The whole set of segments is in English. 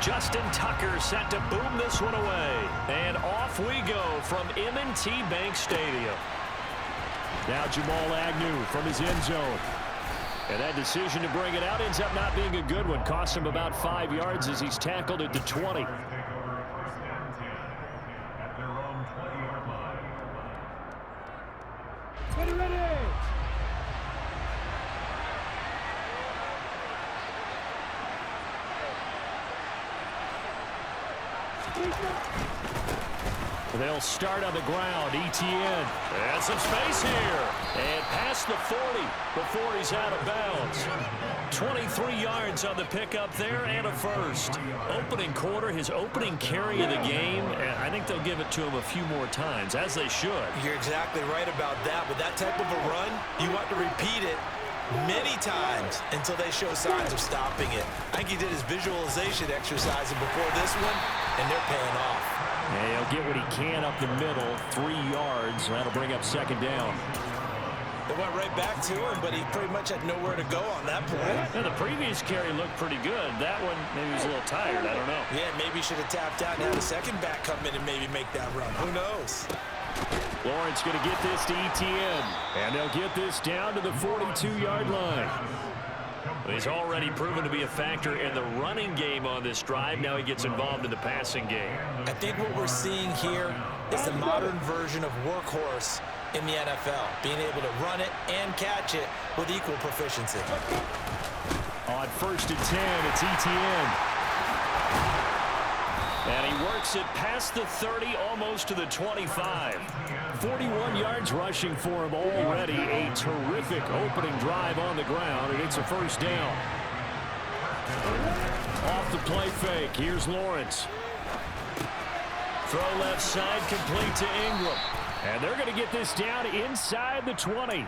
Justin Tucker set to boom this one away. And off we go from M&T Bank Stadium. Now Jamal Agnew from his end zone. And that decision to bring it out ends up not being a good one. Cost him about 5 yards as he's tackled at the 20. Ready. They'll start on the ground. ETN. And some space here. And past the 40 before he's out of bounds. 23 yards on the pickup there and a first. Opening quarter, his opening carry of the game. And I think they'll give it to him a few more times, as they should. You're exactly right about that. With that type of a run, you want to repeat it many times until they show signs of stopping it. I think he did his visualization exercise before this one, and they're paying off. Yeah, he'll get what he can up the middle, 3 yards. That'll bring up second down. They went right back to him, but he pretty much had nowhere to go on that play. Yeah, the previous carry looked pretty good. That one, maybe he was a little tired. I don't know. Yeah, maybe he should have tapped out and had a second back come in and maybe make that run. Who knows? Lawrence going to get this to ETN. And they'll get this down to the 42-yard line. He's already proven to be a factor in the running game on this drive. Now he gets involved in the passing game. I think what we're seeing here is the modern version of workhorse in the NFL, being able to run it and catch it with equal proficiency. On 1st and 10, it's ETN. And he works it past the 30, almost to the 25. 41 yards rushing for him already. A terrific opening drive on the ground, and it's a first down. Off the play fake, here's Lawrence. Throw left side, complete to Ingram. And they're going to get this down inside the 20.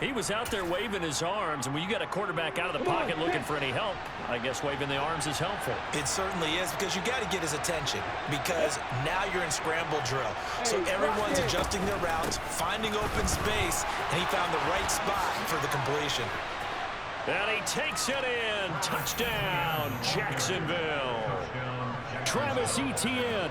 He was out there waving his arms, and when you got a quarterback out of the pocket looking for any help, I guess waving the arms is helpful. It certainly is, because you got to get his attention, because now you're in scramble drill. So everyone's adjusting their routes, finding open space, and he found the right spot for the completion. And he takes it in. Touchdown, Jacksonville. Travis Etienne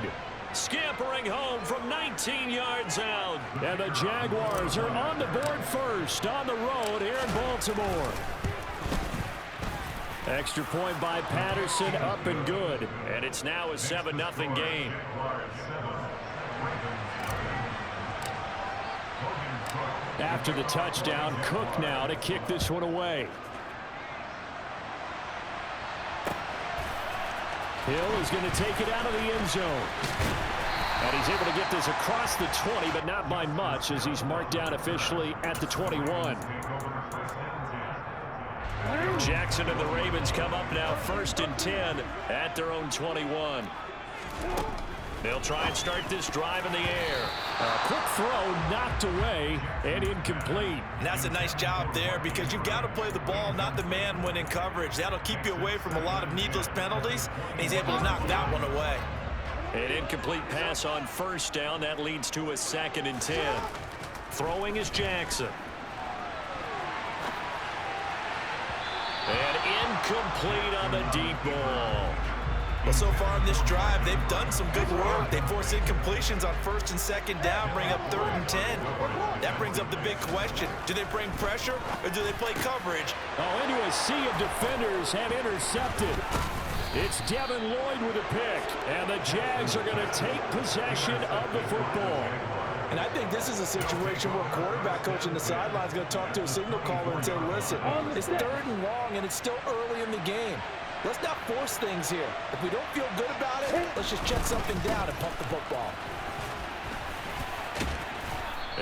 scampering home from 19 yards out. And the Jaguars are on the board first on the road here in Baltimore. Extra point by Patterson, up and good. And it's now a 7-0 game. After the touchdown, Cook now to kick this one away. Hill is going to take it out of the end zone. And he's able to get this across the 20, but not by much, as he's marked down officially at the 21. Jackson and the Ravens come up now 1st and 10 at their own 21. They'll try and start this drive in the air. A quick throw knocked away and incomplete. And that's a nice job there, because you've got to play the ball, not the man when in coverage. That'll keep you away from a lot of needless penalties, and he's able to knock that one away. An incomplete pass on 1st down. That leads to a 2nd and 10. Throwing is Jackson. And incomplete on the deep ball. Well, so far in this drive, they've done some good work. They force incompletions on 1st and 2nd down, bring up 3rd and 10. That brings up the big question. Do they bring pressure, or do they play coverage? Oh, into a sea of defenders have intercepted. It's Devin Lloyd with a pick, and the Jags are going to take possession of the football. And I think this is a situation where quarterback coach in the sideline is going to talk to a signal caller and say, listen, it's 3rd and long, and it's still early in the game. Let's not force things here. If we don't feel good about it, let's just check something down and pump the football.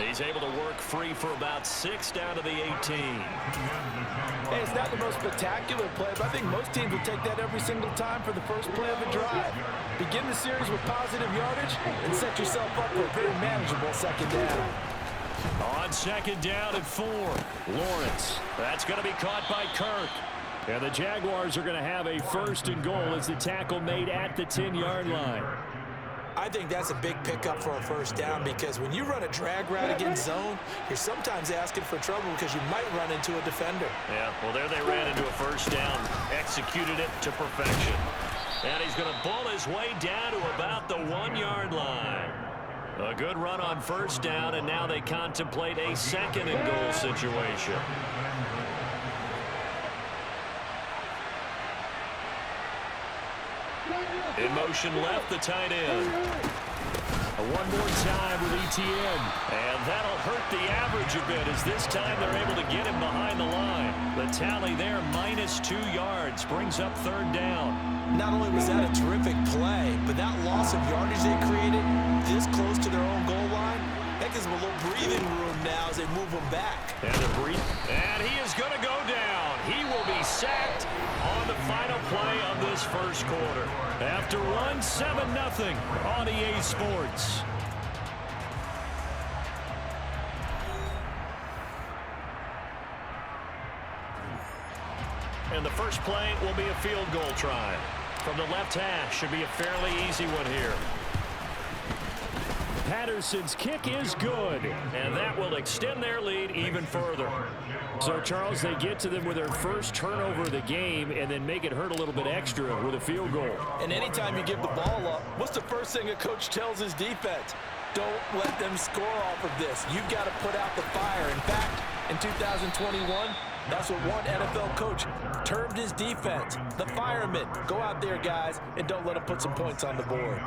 He's able to work free for about 6 down to the 18. Hey, it's not the most spectacular play, but I think most teams will take that every single time for the first play of the drive. Begin the series with positive yardage and set yourself up for a very manageable 2nd down. On 2nd down at 4, Lawrence. That's going to be caught by Kirk. And the Jaguars are going to have a 1st and goal as the tackle made at the 10-yard line. I think that's a big pickup for a 1st down, because when you run a drag route against zone, you're sometimes asking for trouble because you might run into a defender. Yeah, well, there they ran into a 1st down, executed it to perfection. And he's going to bull his way down to about the 1-yard line. A good run on first down, and now they contemplate a second-and-goal situation. In motion left, the tight end. One more time with ETN. And that'll hurt the average a bit, as this time they're able to get him behind the line. The tally there, -2 yards, brings up third down. Not only was that a terrific play, but that loss of yardage they created this close to their own goal line, that gives them a little breathing room now as they move them back. And he is going to go down. He will be sacked on the final play of this first quarter. After one, 7-0 on EA Sports. And the first play will be a field goal try. From the left hash, should be a fairly easy one here. Patterson's kick is good, and that will extend their lead even further. So, Charles, they get to them with their first turnover of the game and then make it hurt a little bit extra with a field goal. And anytime you give the ball up, what's the first thing a coach tells his defense? Don't let them score off of this. You've got to put out the fire. In fact, in 2021, that's what one NFL coach termed his defense, the firemen. Go out there, guys, and don't let them put some points on the board.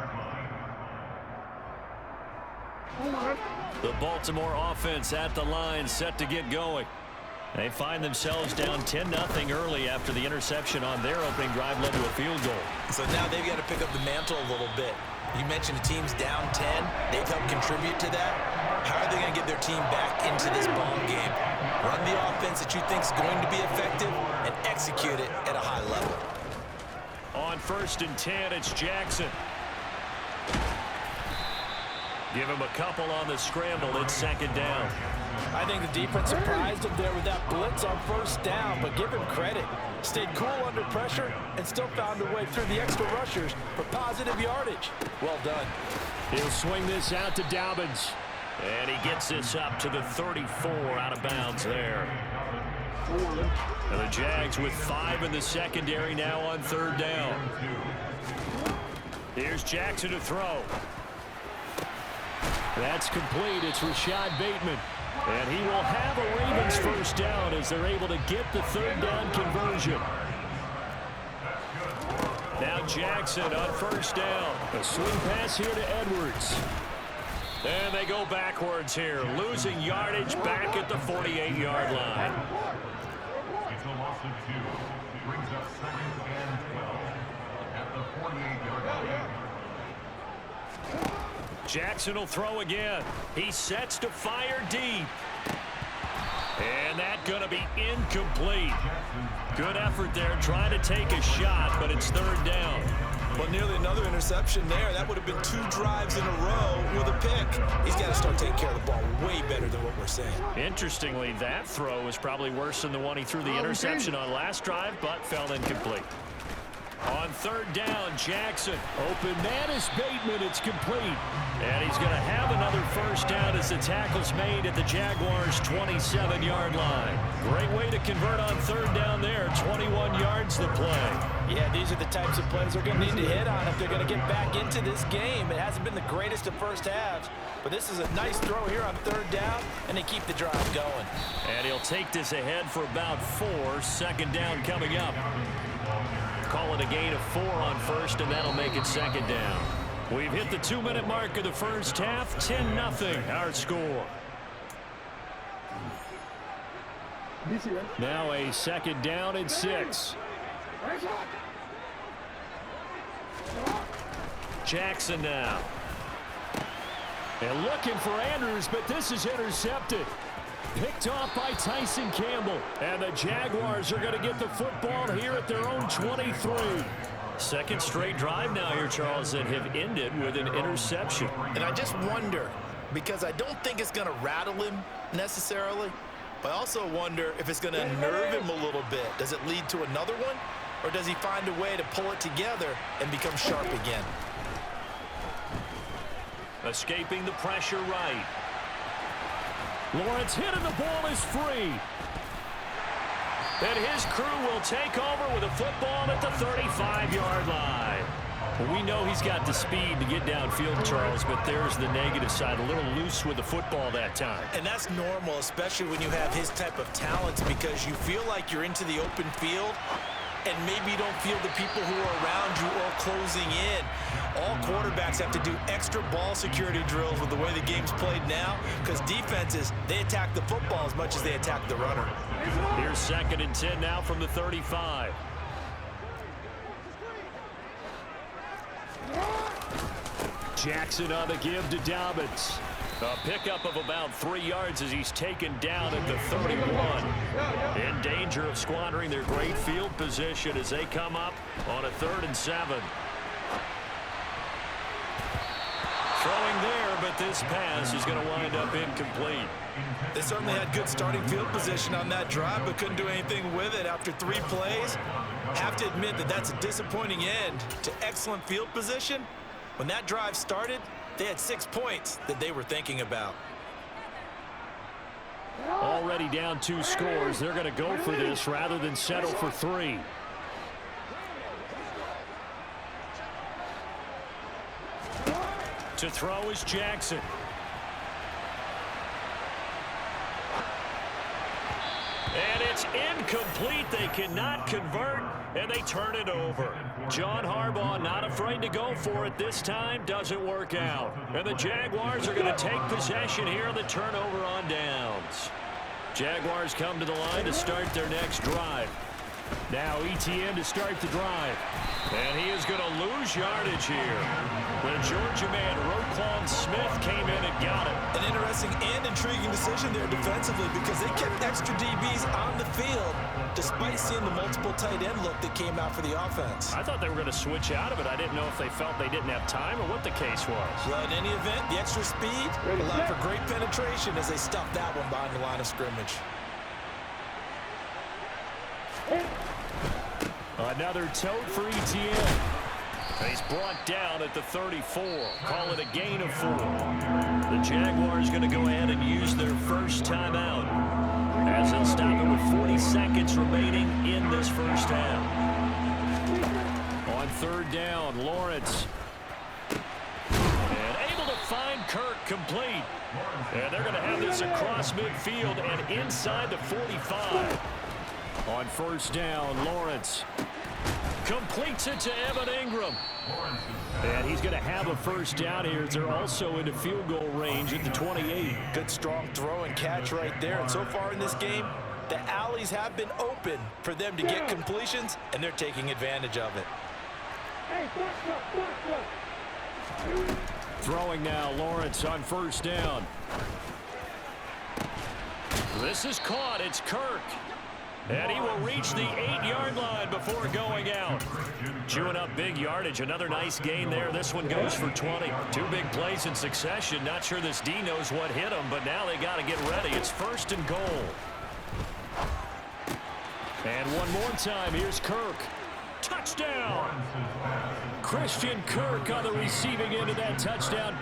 The Baltimore offense at the line, set to get going. They find themselves down 10-0 early after the interception on their opening drive led to a field goal. So now they've got to pick up the mantle a little bit. You mentioned the team's down 10. They've helped contribute to that. How are they going to get their team back into this ball game? Run the offense that you think is going to be effective and execute it at a high level. On 1st and 10, it's Jackson. Give him a couple on the scramble. It's 2nd down. I think the defense surprised him there with that blitz on 1st down, but give him credit. Stayed cool under pressure and still found a way through the extra rushers for positive yardage. Well done. He'll swing this out to Dobbins. And he gets this up to the 34 out of bounds there. And the Jags with 5 in the secondary now on 3rd down. Here's Jackson to throw. That's complete. It's Rashad Bateman. And he will have a Ravens 1st down as they're able to get the 3rd down conversion. Now Jackson on 1st down. A swing pass here to Edwards. And they go backwards here, losing yardage back at the 48-yard line. It's a loss of 2. Brings up 2nd and 12 at the 48-yard line. Jackson will throw again. He sets to fire deep. And that's going to be incomplete. Good effort there trying to take a shot, but it's 3rd down. Well, nearly another interception there. That would have been 2 drives in a row with a pick. He's got to start taking care of the ball way better than what we're saying. Interestingly, that throw was probably worse than the one he threw the interception on last drive, but fell incomplete. On 3rd down, Jackson. Open man is Bateman. It's complete. And he's going to have another 1st down as the tackle's made at the Jaguars' 27-yard line. Great way to convert on 3rd down there. 21 yards the play. Yeah, these are the types of plays they're going to need to hit on if they're going to get back into this game. It hasn't been the greatest of first halves, but this is a nice throw here on 3rd down, and they keep the drive going. And he'll take this ahead for about 4. 2nd down coming up. Call it a gain of 4 on 1st, and that'll make it 2nd down. We've hit the 2-minute mark of the first half. 10-0 our score. Now a 2nd down and 6. Jackson now. And looking for Andrews, but this is intercepted. Picked off by Tyson Campbell. And the Jaguars are going to get the football here at their own 23. Second straight drive now here, Charles, that have ended with an interception. And I just wonder, because I don't think it's going to rattle him necessarily, but I also wonder if it's going to nerve him a little bit. Does it lead to another one? Or does he find a way to pull it together and become sharp again? Escaping the pressure right. Lawrence hit and the ball is free. And his crew will take over with a football at the 35-yard line. Well, we know he's got the speed to get downfield, Charles, but there's the negative side. A little loose with the football that time. And that's normal, especially when you have his type of talents, because you feel like you're into the open field and maybe you don't feel the people who are around you or closing in. All quarterbacks have to do extra ball security drills with the way the game's played now, because defenses, they attack the football as much as they attack the runner. Here's 2nd and 10 now from the 35. Jackson on the give to Dobbins. A pickup of about 3 yards as he's taken down at the 31. In danger of squandering their great field position as they come up on a 3rd and 7. Throwing there, but this pass is going to wind up incomplete. They certainly had good starting field position on that drive, but couldn't do anything with it after 3 plays. Have to admit that that's a disappointing end to excellent field position. When that drive started, they had 6 points that they were thinking about. Already down 2 scores. They're going to go for this rather than settle for 3. To throw is Jackson. And it's incomplete. They cannot convert, and they turn it over. John Harbaugh not afraid to go for it this time. Doesn't work out. And the Jaguars are going to take possession here on the turnover on downs. Jaguars come to the line to start their next drive. Now ETN to start the drive. And he is going to lose yardage here. The Georgia man, Roquan Smith, came in and got it. An interesting and intriguing decision there defensively, because they kept extra DBs on the field despite seeing the multiple tight end look that came out for the offense. I thought they were going to switch out of it. I didn't know if they felt they didn't have time or what the case was. Well, in any event, the extra speed allowed for great penetration as they stuffed that one behind the line of scrimmage. Another tote for ETN. He's brought down at the 34. Call it a gain of 4. The Jaguars going to go ahead and use their first timeout as they'll stop it with 40 seconds remaining in this first half. On 3rd down, Lawrence. And able to find Kirk complete. And they're going to have this across midfield and inside the 45. On 1st down, Lawrence completes it to Evan Ingram. And he's going to have a first down here. They're also into field goal range at the 28. Good strong throw and catch right there. And so far in this game, the alleys have been open for them to get completions, and they're taking advantage of it. Throwing now, Lawrence on 1st down. This is caught. It's Kirk. And he will reach the 8-yard line before going out. Chewing up big yardage. Another nice gain there. This one goes for 20. 2 big plays in succession. Not sure this D knows what hit him, but now they got to get ready. It's 1st and goal. And one more time. Here's Kirk. Touchdown! Christian Kirk on the receiving end of that touchdown.